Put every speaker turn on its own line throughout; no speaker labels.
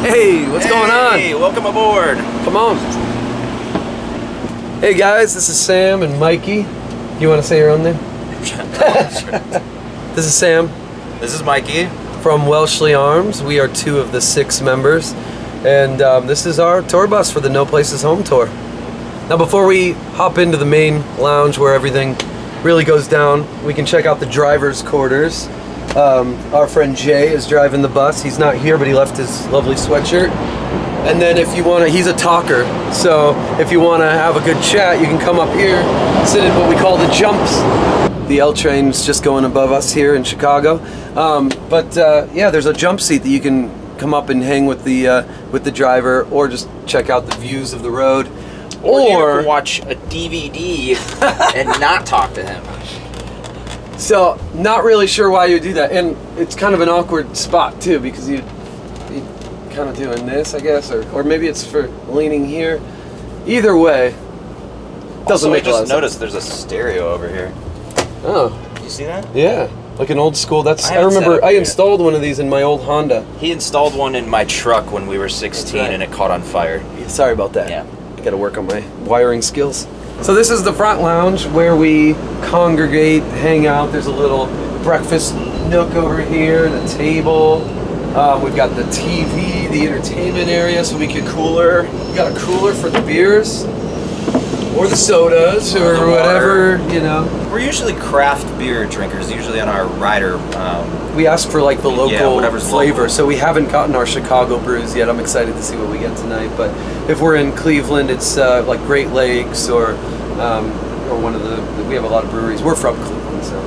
Hey, what's going on?
Hey, welcome aboard.
Come on. Hey guys, this is Sam and Mikey. You want to say your own name? This is Sam.
This is Mikey.
From Welshly Arms. We are 2 of the 6 members. And this is our tour bus for the No Places Home tour. Now before we hop into the main lounge where everything really goes down, we can check out the driver's quarters. Our friend Jay is driving the bus. He's not here, but he left his lovely sweatshirt. And then if you want to, he's a talker, so if you want to have a good chat, you can come up here, sit in what we call the jumps. The L train's just going above us here in Chicago. Yeah, there's a jump seat that you can come up and hang with the driver, or just check out the views of the road.
Or you can watch a DVD and not talk to him.
So, not really sure why you do that, and it's kind of an awkward spot too, because you kind of doing this, I guess, or maybe it's for leaning here. Either way, doesn't make a lot of sense.
I just noticed there's a stereo over here.
Oh,
you see that?
Yeah, like an old school. I remember I installed one of these in my old Honda.
He installed one in my truck when we were 16, right. And it caught on fire.
Sorry about that.
Yeah,
I got to work on my wiring skills. So this is the front lounge where we congregate, hang out. There's a little breakfast nook over here, and a table. We've got the TV, the entertainment area, so we could cooler. We got a cooler for the beers, or the sodas, or whatever, you know.
We're usually craft beer drinkers, usually on our rider.
We ask for like the local flavor,
local.
So we haven't gotten our Chicago brews yet. I'm excited to see what we get tonight. But if we're in Cleveland, it's like Great Lakes or one of the. We have a lot of breweries. We're from Cleveland, so.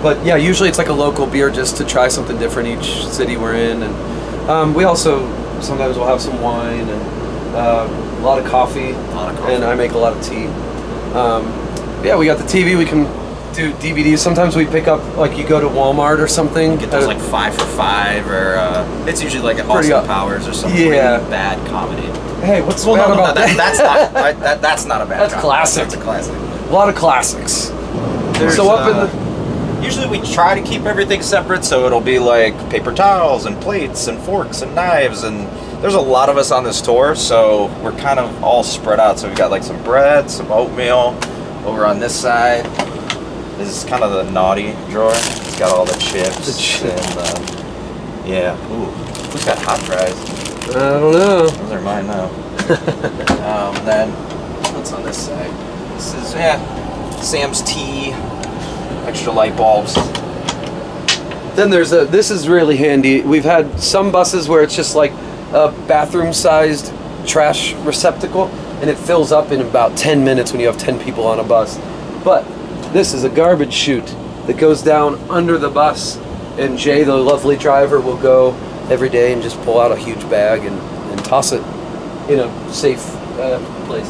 But yeah, usually it's like a local beer just to try something different each city we're in, and we also sometimes we'll have some wine and a lot of coffee, and I make a lot of tea. Yeah, we got the TV. We can do DVDs. Sometimes we pick up, like you go to Walmart or something.
Get those like 5 for $5, or it's usually like at Austin Powers or something.
Yeah.
Really bad comedy.
Hey, what's bad about that?
That's not a bad.
That's classic.
That's a classic.
A lot of classics.
So up in the. Usually we try to keep everything separate, so it'll be like paper towels and plates and forks and knives, and there's a lot of us on this tour, so we're kind of all spread out. So we've got like some bread, some oatmeal over on this side. This is kind of the naughty drawer. It's got all the chips. And yeah. Ooh, who's got hot fries?
I don't know.
Those are mine now. Then what's on this side? This is Sam's tea. Extra light bulbs.
Then there's this is really handy. We've had some buses where it's just like a bathroom-sized trash receptacle, and it fills up in about 10 minutes when you have 10 people on a bus. But this is a garbage chute that goes down under the bus, and Jay, the lovely driver, will go every day and just pull out a huge bag and toss it in a safe place.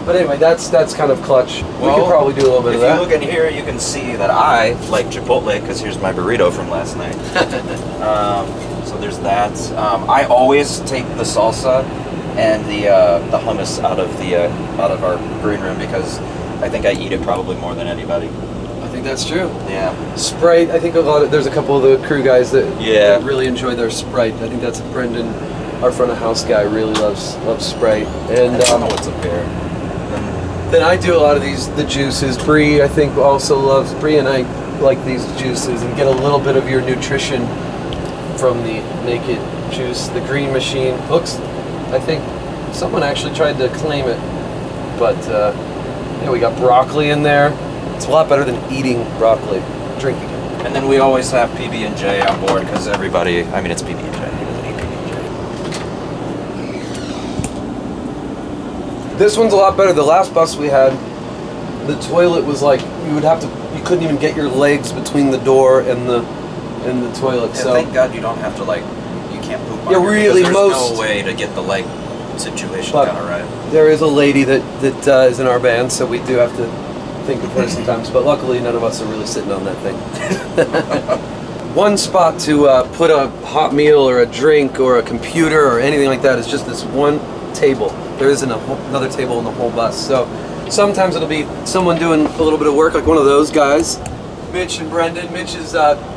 But anyway, that's kind of clutch. We could probably do a little bit of that.
If you look in here, you can see that I like Chipotle, because here's my burrito from last night. So there's that. I always take the salsa and the hummus out of our green room, because I think I eat it probably more than anybody.
I think that's true.
Yeah.
Sprite. I think there's a couple of the crew guys that really enjoy their Sprite. I think that's Brendan, our front of house guy, really loves Sprite. And
I don't know what's up here.
Then I do a lot of the juices. Bree, I think, also loves. Bree and I like these juices, and get a little bit of your nutrition from the naked juice. The green machine looks, I think, someone actually tried to claim it, but yeah, we got broccoli in there. It's a lot better than eating broccoli, drinking it.
And then we always have PB&J on board, because everybody, I mean, it's PB&J.
This one's a lot better. The last bus we had, the toilet was like you couldn't even get your legs between the door and the toilet.
Yeah,
so
thank God you don't have to you can't poop on
yeah, really,
there's no way to get the leg situation kind of right.
There is a lady that is in our band, so we do have to think of her sometimes. But luckily, none of us are really sitting on that thing. One spot to put a hot meal or a drink or a computer or anything like that is just this one table. There isn't another table in the whole bus. So sometimes it'll be someone doing a little bit of work, like one of those guys, Mitch and Brendan. Mitch is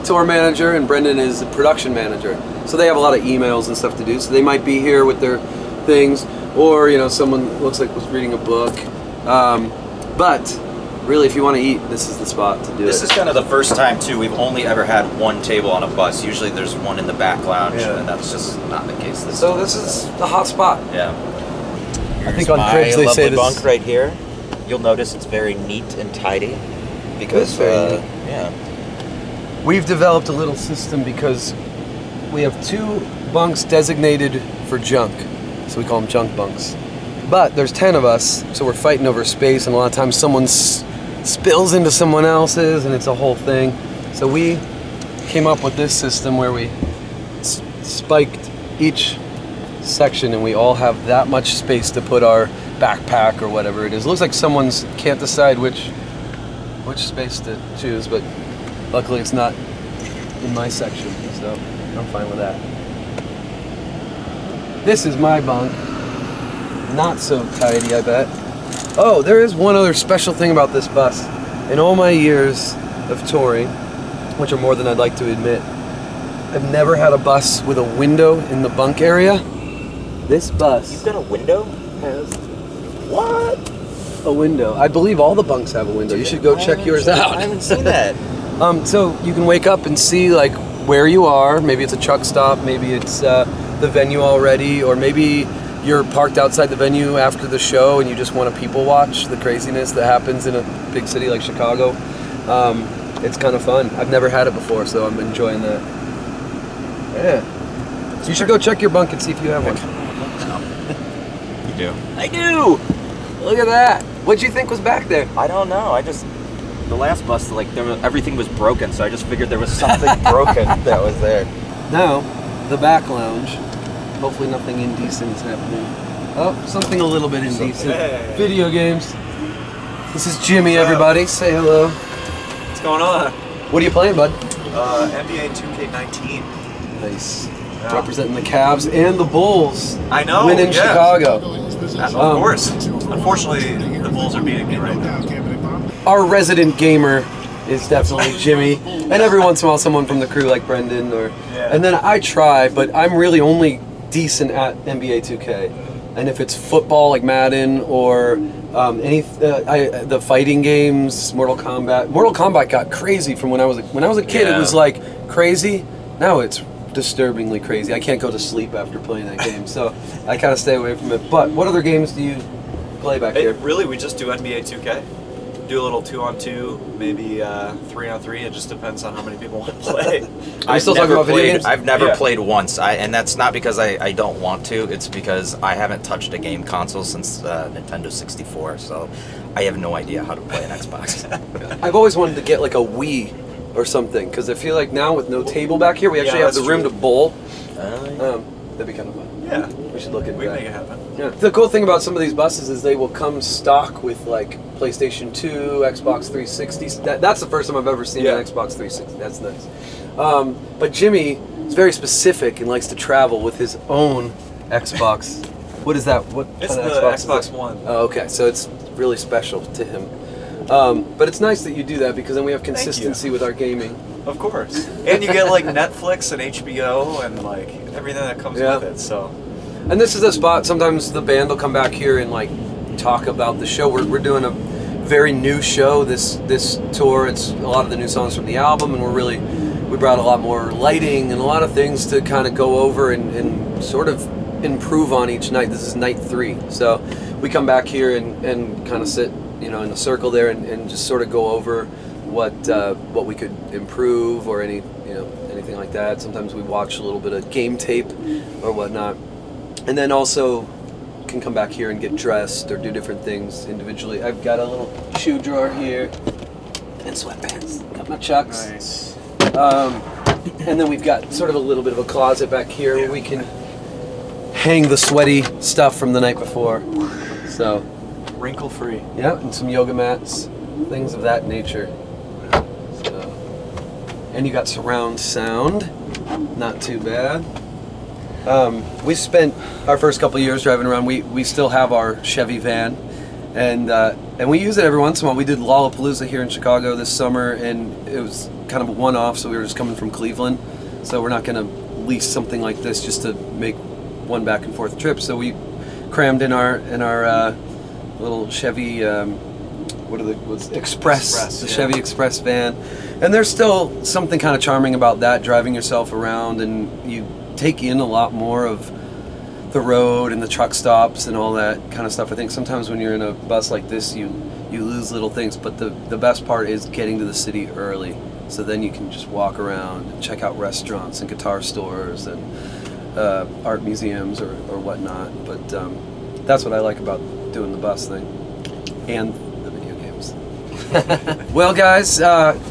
tour manager and Brendan is the production manager. So they have a lot of emails and stuff to do. So they might be here with their things, or you know, someone looks like was reading a book. But really, if you want to eat, this is the spot to do it.
This is kind of the first time too. We've only ever had one table on a bus. Usually there's one in the back lounge, and that's just not the case this time.
This is the hot spot.
Yeah.
I think on Cribs they say this.
Bunk right here. You'll notice it's very neat and tidy because yeah.
We've developed a little system because we have 2 bunks designated for junk, so we call them junk bunks. But there's 10 of us, so we're fighting over space, and a lot of times someone spills into someone else's, and it's a whole thing. So we came up with this system where we spiked each section, and we all have that much space to put our backpack or whatever it is. It looks like someone's can't decide which space to choose, but luckily it's not in my section, so I'm fine with that. This is my bunk. Not so tidy, I bet. Oh, there is one other special thing about this bus. In all my years of touring, which are more than I'd like to admit, I've never had a bus with a window in the bunk area. This bus...
You've got a window?
Has... What? A window. I believe all the bunks have a window. You should go check yours out.
I haven't seen that.
So you can wake up and see like where you are. Maybe it's a truck stop, maybe it's the venue already, or maybe you're parked outside the venue after the show and you just want to people watch the craziness that happens in a big city like Chicago. It's kind of fun. I've never had it before, so I'm enjoying that. Yeah. So you should go check your bunk and see if you have one.
You do?
I do! Look at that. What'd you think was back there?
I don't know. The last bus, like everything was broken, so I just figured there was something broken that was there.
Now, the back lounge. Hopefully nothing indecent is happening. Oh, something a little bit indecent. Hey. Video games. This is Jimmy, everybody. Say hello.
What's going on?
What are you playing, bud?
NBA 2K19.
Nice. Yeah. Representing the Cavs and the Bulls.
I know.
Win in Chicago.
Of course. Unfortunately, the Bulls are beating me right now.
Our resident gamer is definitely Jimmy, and every once in a while someone from the crew like Brendan, and then I try, but I'm really only decent at NBA 2K, and if it's football like Madden or the fighting games, Mortal Kombat got crazy from when I was a kid. It was like crazy. Now it's disturbingly crazy. I can't go to sleep after playing that game, so I kind of stay away from it. But what other games do you play back here?
Really, we just do NBA 2K. Do a little 2-on-2, maybe 3-on-3. It just depends on how many people want to play.
I've never played once, and that's not because I don't want to. It's because I haven't touched a game console since Nintendo 64, so I have no idea how to play an Xbox.
I've always wanted to get like a Wii or something, because I feel like now with no table back here, we actually have the room to bowl. That'd be kind of fun.
Yeah.
We should look into that.
We can make it happen.
Yeah. The cool thing about some of these buses is they will come stock with like PlayStation 2, Xbox 360. That's the first time I've ever seen an Xbox 360. That's nice. But Jimmy is very specific and likes to travel with his own Xbox. What is that?
It's the Xbox One.
Oh, okay. So it's really special to him. But it's nice that you do that, because then we have consistency with our gaming.
Of course. And you get like Netflix and HBO and like everything that comes with it. So.
And this is a spot, sometimes the band will come back here and like talk about the show. We're doing a very new show this tour. It's a lot of the new songs from the album, and we brought a lot more lighting and a lot of things to kind of go over and sort of improve on each night. This is night 3. So we come back here and kind of sit, in a circle there and just sort of go over what we could improve or anything like that. Sometimes we watch a little bit of game tape or whatnot. And then also can come back here and get dressed or do different things individually. I've got a little shoe drawer here and sweatpants. Got my Chucks.
Nice.
And then we've got sort of a little bit of a closet back here where we can hang the sweaty stuff from the night before. So
wrinkle free.
Yeah, and some yoga mats, things of that nature. And you got surround sound. Not too bad. We spent our first couple of years driving around. We still have our Chevy van, And we use it every once in a while. We did Lollapalooza here in Chicago this summer, and it was kind of a one-off, so we were just coming from Cleveland. So we're not going to lease something like this just to make one back and forth trip. So we crammed in our little Chevy Express, the Chevy Express van. And there's still something kind of charming about that, driving yourself around, and you take in a lot more of the road and the truck stops and all that kind of stuff. I think sometimes when you're in a bus like this, you lose little things, but the best part is getting to the city early, so then you can just walk around and check out restaurants and guitar stores and art museums or whatnot. But that's what I like about doing the bus thing and the video games. Well, guys,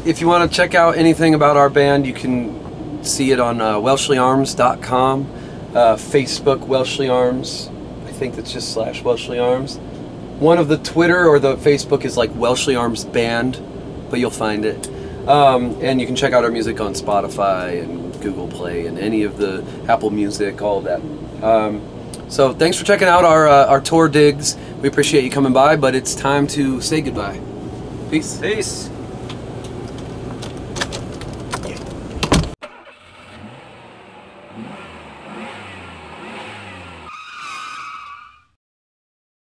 if you want to check out anything about our band, you can see it on welshlyarms.com. Facebook, Welshly Arms. I think that's just /Welshly Arms. One of the Twitter or the Facebook is like Welshly Arms Band, but you'll find it. And you can check out our music on Spotify and Google Play and any of the Apple Music, all of that. So thanks for checking out our tour digs. We appreciate you coming by, but it's time to say goodbye. Peace.
Peace.